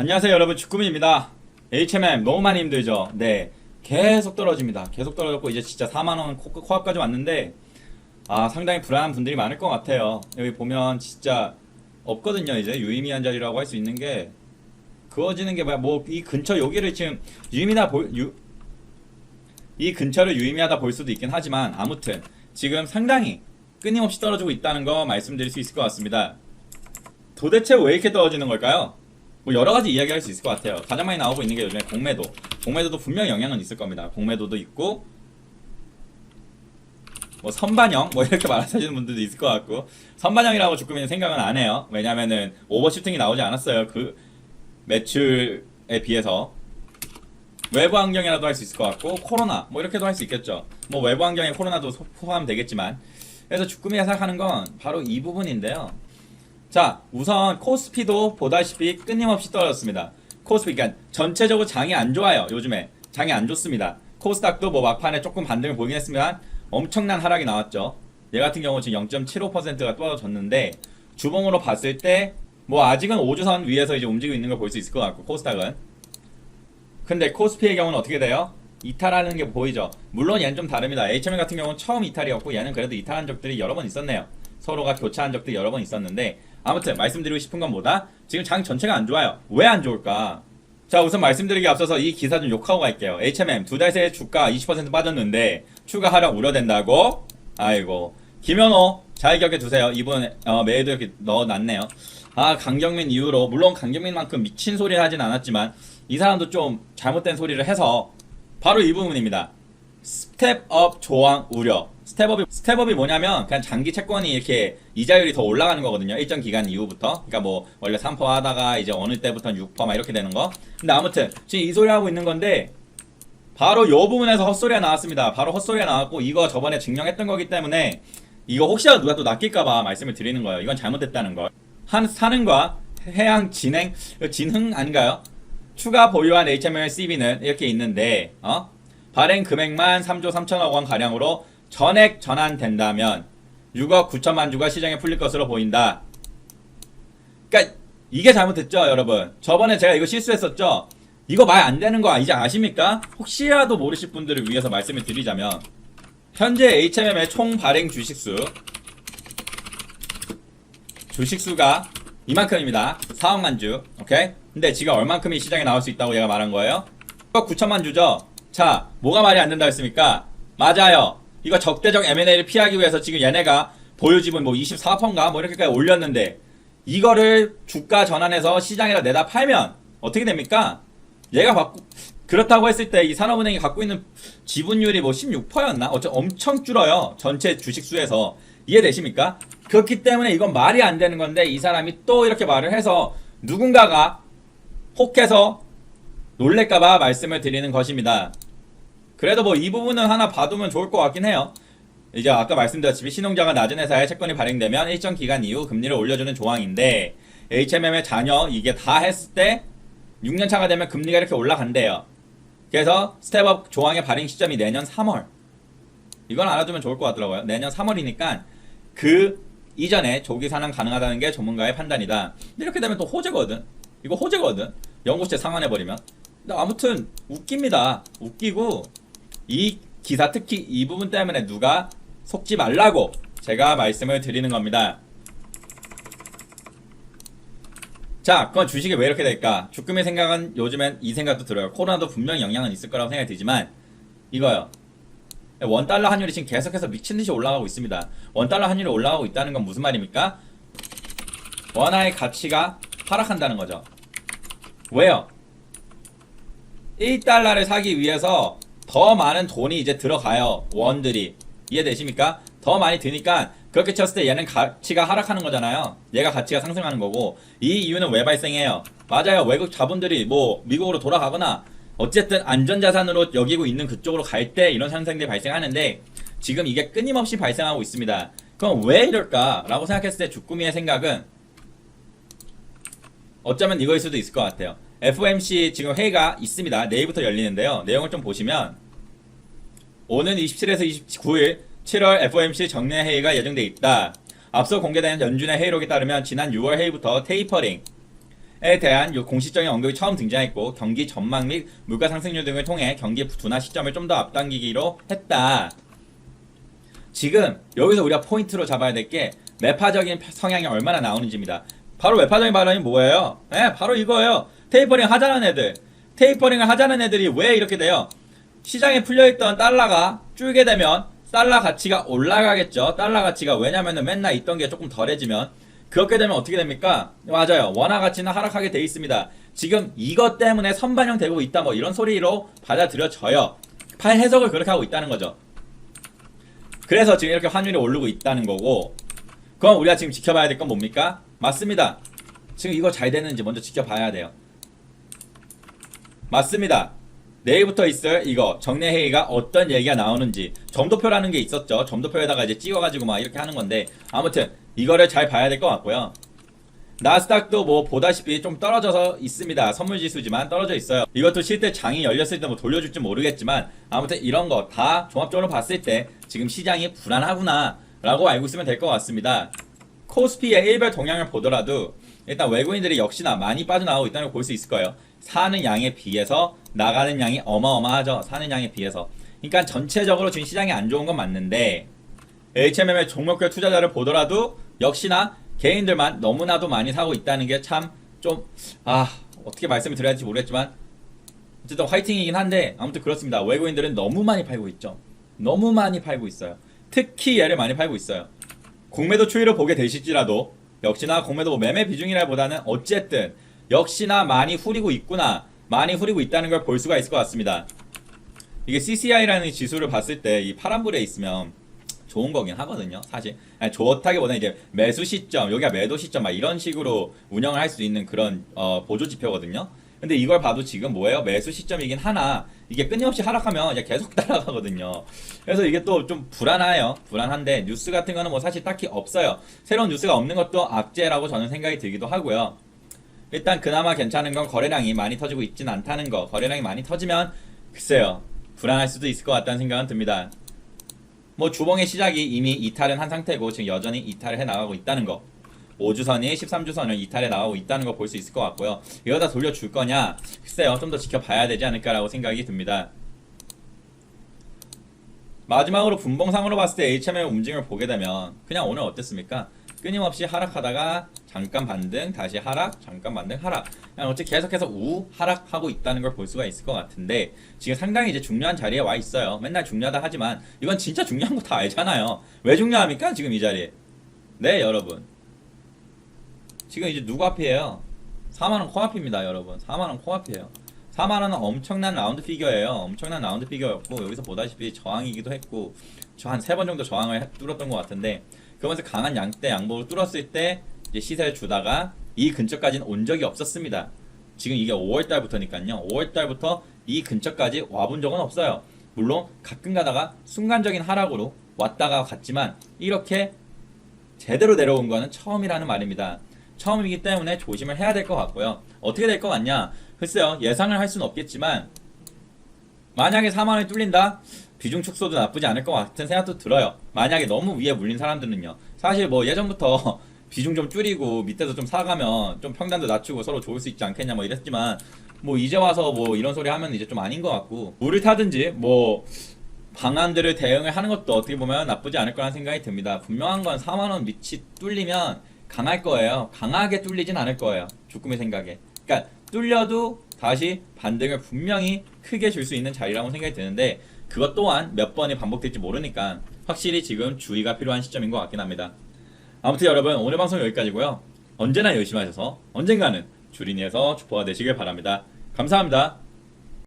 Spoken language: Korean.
안녕하세요 여러분, 주꾸미입니다. HMM 너무 많이 힘들죠? 네, 계속 떨어집니다. 계속 떨어졌고 이제 진짜 4만원 코앞까지 왔는데 상당히 불안한 분들이 많을 것 같아요. 여기 보면 진짜 없거든요. 이제 유의미한 자리라고 할 수 있는 게 그어지는 게 뭐야, 뭐 이 근처 여기를 지금 이 근처를 유의미하다 볼 수도 있긴 하지만 아무튼 지금 상당히 끊임없이 떨어지고 있다는 거 말씀드릴 수 있을 것 같습니다. 도대체 왜 이렇게 떨어지는 걸까요? 뭐 여러가지 이야기할 수 있을 것 같아요. 가장 많이 나오고 있는 게 요즘에 공매도도 분명히 영향은 있을 겁니다. 공매도도 있고 뭐 선반영 뭐 이렇게 말하시는 분들도 있을 것 같고, 선반영이라고 주꾸미는 생각은 안 해요. 왜냐면은 오버슈팅이 나오지 않았어요. 그 매출에 비해서. 외부 환경이라도 할 수 있을 것 같고, 코로나 뭐 이렇게도 할 수 있겠죠. 뭐 외부 환경에 코로나도 포함되겠지만, 그래서 주꾸미가 생각하는 건 바로 이 부분인데요. 자, 우선 코스피도 보다시피 끊임없이 떨어졌습니다. 코스피, 그러니까 전체적으로 장이 안 좋아요. 요즘에 장이 안 좋습니다. 코스닥도 뭐 막판에 조금 반등을 보긴 했지만 엄청난 하락이 나왔죠. 얘 같은 경우 지금 0.75%가 떨어졌는데, 주봉으로 봤을 때 뭐 아직은 5주선 위에서 이제 움직이고 있는 걸 볼 수 있을 것 같고, 코스닥은. 근데 코스피의 경우는 어떻게 돼요? 이탈하는 게 보이죠. 물론 얘는 좀 다릅니다. HM 같은 경우는 처음 이탈이었고, 얘는 그래도 이탈한 적들이 여러 번 있었네요. 서로가 교차한 적들이 여러 번 있었는데, 아무튼 말씀드리고 싶은 건 뭐다? 지금 장 전체가 안 좋아요. 왜 안 좋을까? 자, 우선 말씀드리기 앞서서 이 기사 좀 욕하고 갈게요. HMM 두 달 새에 주가 20% 빠졌는데 추가 하락 우려된다고? 아이고, 김현호 잘 기억해 두세요. 이분 매일도 이렇게 넣어놨네요. 강경민 이후로, 물론 강경민만큼 미친 소리를 하진 않았지만 이 사람도 좀 잘못된 소리를 해서 바로 이 부분입니다. 스텝업 조항 우려. 스텝업이 뭐냐면 그냥 장기 채권이 이렇게 이자율이 더 올라가는 거거든요. 일정 기간 이후부터. 그러니까 뭐 원래 3% 하다가 이제 어느 때부터는 6%막 이렇게 되는 거. 근데 아무튼 지금 이 소리 하고 있는 건데, 바로 요 부분에서 헛소리가 나왔습니다. 바로 헛소리가 나왔고, 이거 저번에 증명했던 거기 때문에 이거 혹시라도 누가 또 낚일까봐 말씀을 드리는 거예요. 이건 잘못됐다는 걸. 산흥과 해양 진흥 아닌가요? 추가 보유한 HMLCB는 이렇게 있는데, 발행 금액만 3조 3천억 원 가량으로 전액 전환된다면 6억 9천만 주가 시장에 풀릴 것으로 보인다. 그러니까 이게 잘못됐죠, 여러분. 저번에 제가 이거 실수했었죠. 이거 말 안 되는 거 이제 아십니까? 혹시라도 모르실 분들을 위해서 말씀을 드리자면, 현재 HMM의 총 발행 주식수가 이만큼입니다. 4억만 주. 오케이? 근데 지금 얼만큼이 시장에 나올 수 있다고 얘가 말한 거예요? 6억 9천만 주죠. 자, 뭐가 말이 안 된다 했습니까? 맞아요. 이거 적대적 M&A를 피하기 위해서 지금 얘네가 보유지분 뭐 24%인가 뭐 이렇게까지 올렸는데, 이거를 주가 전환해서 시장에다 내다 팔면 어떻게 됩니까? 얘가 그렇다고 했을 때 이 산업은행이 갖고 있는 지분율이 뭐 16%였나? 엄청 줄어요. 전체 주식수에서. 이해되십니까? 그렇기 때문에 이건 말이 안 되는 건데, 이 사람이 또 이렇게 말을 해서 누군가가 혹해서 놀랄까봐 말씀을 드리는 것입니다. 그래도 뭐 이 부분은 하나 봐두면 좋을 것 같긴 해요. 이제 아까 말씀드렸지만 신용자가 낮은 회사에 채권이 발행되면 일정 기간 이후 금리를 올려주는 조항인데, HMM의 자녀 이게 다 했을 때 6년차가 되면 금리가 이렇게 올라간대요. 그래서 스텝업 조항의 발행 시점이 내년 3월. 이건 알아두면 좋을 것 같더라고요. 내년 3월이니까 그 이전에 조기 산환 가능하다는 게 전문가의 판단이다. 근데 이렇게 되면 또 호재거든. 이거 호재거든. 연구체 상환해버리면. 근데 아무튼 웃깁니다. 웃기고, 이 기사 특히 이 부분 때문에 누가 속지 말라고 제가 말씀을 드리는 겁니다. 자, 그건 주식이 왜 이렇게 될까? 주금의 생각은 요즘엔 이 생각도 들어요. 코로나도 분명히 영향은 있을 거라고 생각이 들지만, 이거요. 원달러 환율이 지금 계속해서 미친듯이 올라가고 있습니다. 원달러 환율이 올라가고 있다는 건 무슨 말입니까? 원화의 가치가 하락한다는 거죠. 왜요? 1달러를 사기 위해서 더 많은 돈이 이제 들어가요. 원들이. 이해되십니까? 더 많이 드니까 그렇게 쳤을 때 얘는 가치가 하락하는 거잖아요. 얘가 가치가 상승하는 거고. 이 이유는 왜 발생해요? 맞아요. 외국 자본들이 뭐 미국으로 돌아가거나 어쨌든 안전자산으로 여기고 있는 그쪽으로 갈 때 이런 상승들이 발생하는데, 지금 이게 끊임없이 발생하고 있습니다. 그럼 왜 이럴까? 라고 생각했을 때 주꾸미의 생각은 어쩌면 이거일 수도 있을 것 같아요. FOMC 지금 회의가 있습니다. 내일부터 열리는데요. 내용을 좀 보시면, 오는 27에서 29일 7월 FOMC 정례 회의가 예정돼 있다. 앞서 공개된 연준의 회의록에 따르면 지난 6월 회의부터 테이퍼링, 대한 요 공식적인 언급이 처음 등장했고 경기 전망 및 물가 상승률 등을 통해 경기 둔화 시점을 좀 더 앞당기기로 했다. 지금 여기서 우리가 포인트로 잡아야 될 게 매파적인 성향이 얼마나 나오는지입니다. 바로 매파적인 발언이 뭐예요? 네, 바로 이거예요. 테이퍼링 하자는 애들. 테이퍼링을 하자는 애들이 왜 이렇게 돼요? 시장에 풀려있던 달러가 줄게 되면 달러 가치가 올라가겠죠. 달러 가치가 왜냐면은 맨날 있던 게 조금 덜해지면 그렇게 되면 어떻게 됩니까? 맞아요. 원화 가치는 하락하게 돼 있습니다. 지금 이것 때문에 선반영되고 있다 뭐 이런 소리로 받아들여져요. 팔 해석을 그렇게 하고 있다는 거죠. 그래서 지금 이렇게 환율이 오르고 있다는 거고 그럼 우리가 지금 지켜봐야 될 건 뭡니까? 맞습니다. 지금 이거 잘 되는지 먼저 지켜봐야 돼요. 맞습니다. 내일부터 있을 이거 정례회의가 어떤 얘기가 나오는지 점도표라는 게 있었죠. 점도표에다가 이제 찍어가지고 막 이렇게 하는 건데 아무튼 이거를 잘 봐야 될 것 같고요. 나스닥도 뭐 보다시피 좀 떨어져서 있습니다. 선물지수지만 떨어져 있어요. 이것도 실제 장이 열렸을 때 뭐 돌려줄지 모르겠지만 아무튼 이런 거 다 종합적으로 봤을 때 지금 시장이 불안하구나 라고 알고 있으면 될 것 같습니다. 코스피의 일별 동향을 보더라도 일단 외국인들이 역시나 많이 빠져나오고 있다는 걸 볼 수 있을 거예요. 사는 양에 비해서 나가는 양이 어마어마하죠. 사는 양에 비해서. 그러니까 전체적으로 지금 시장이 안 좋은 건 맞는데 HMM의 종목별 투자자를 보더라도 역시나 개인들만 너무나도 많이 사고 있다는 게 참 좀 어떻게 말씀을 드려야 할지 모르겠지만 어쨌든 화이팅이긴 한데 아무튼 그렇습니다. 외국인들은 너무 많이 팔고 있죠. 너무 많이 팔고 있어요. 특히 얘를 많이 팔고 있어요. 공매도 추이를 보게 되실지라도 역시나 공매도 매매 비중이라보다는 어쨌든 역시나 많이 후리고 있구나, 많이 후리고 있다는 걸 볼 수가 있을 것 같습니다. 이게 CCI라는 지수를 봤을 때 이 파란불에 있으면 좋은 거긴 하거든요. 사실 아니, 좋다기보다는 이제 매수 시점, 여기가 매도 시점 막 이런 식으로 운영을 할 수 있는 그런 보조 지표거든요. 근데 이걸 봐도 지금 뭐예요? 매수 시점이긴 하나 이게 끊임없이 하락하면 이제 계속 따라가거든요. 그래서 이게 또 좀 불안해요. 불안한데 뉴스 같은 거는 뭐 사실 딱히 없어요. 새로운 뉴스가 없는 것도 악재라고 저는 생각이 들기도 하고요. 일단 그나마 괜찮은 건 거래량이 많이 터지고 있진 않다는 거. 거래량이 많이 터지면 글쎄요. 불안할 수도 있을 것 같다는 생각은 듭니다. 뭐 주봉의 시작이 이미 이탈은 한 상태고 지금 여전히 이탈을 해 나가고 있다는 거. 5주선이 13주선을 이탈해 나가고 있다는 거 볼 수 있을 것 같고요. 이거 다 돌려줄 거냐? 글쎄요. 좀 더 지켜봐야 되지 않을까라고 생각이 듭니다. 마지막으로 분봉상으로 봤을 때 HMM 움직임을 보게 되면 그냥 오늘 어땠습니까? 끊임없이 하락하다가 잠깐 반등, 다시 하락, 잠깐 반등, 하락. 그냥 어째 계속해서 하락하고 있다는 걸 볼 수가 있을 것 같은데 지금 상당히 이제 중요한 자리에 와 있어요. 맨날 중요하다 하지만 이건 진짜 중요한 거 다 알잖아요. 왜 중요합니까? 지금 이 자리에. 네, 여러분. 지금 이제 누구 앞이에요? 4만원 코앞입니다, 여러분. 4만원 코앞이에요. 4만원은 엄청난 라운드 피겨예요. 엄청난 라운드 피겨였고 여기서 보다시피 저항이기도 했고 저 한 3번 정도 저항을 뚫었던 것 같은데 그러면서 강한 양대 양봉을 뚫었을 때 이제 시세를 주다가 이 근처까지는 온 적이 없었습니다. 지금 이게 5월달부터니까요. 5월달부터 이 근처까지 와본 적은 없어요. 물론 가끔 가다가 순간적인 하락으로 왔다가 갔지만 이렇게 제대로 내려온 거는 처음이라는 말입니다. 처음이기 때문에 조심을 해야 될 것 같고요. 어떻게 될 것 같냐? 글쎄요. 예상을 할 수는 없겠지만 만약에 4만원이 뚫린다? 비중 축소도 나쁘지 않을 것 같은 생각도 들어요. 만약에 너무 위에 물린 사람들은요. 사실 뭐 예전부터 비중 좀 줄이고 밑에서 좀 사가면 좀 평단도 낮추고 서로 좋을 수 있지 않겠냐 뭐 이랬지만 뭐 이제 와서 뭐 이런 소리 하면 이제 좀 아닌 것 같고 물을 타든지 뭐 방안들을 대응을 하는 것도 어떻게 보면 나쁘지 않을 거라는 생각이 듭니다. 분명한 건 4만원 밑이 뚫리면 강할 거예요. 강하게 뚫리진 않을 거예요. 주꾸미 생각에. 그러니까 뚫려도 다시 반등을 분명히 크게 줄 수 있는 자리라고 생각이 드는데 그것 또한 몇 번이 반복될지 모르니까 확실히 지금 주의가 필요한 시점인 것 같긴 합니다. 아무튼 여러분 오늘 방송 여기까지고요. 언제나 열심히 하셔서 언젠가는 주린이에서 주포가 되시길 바랍니다. 감사합니다.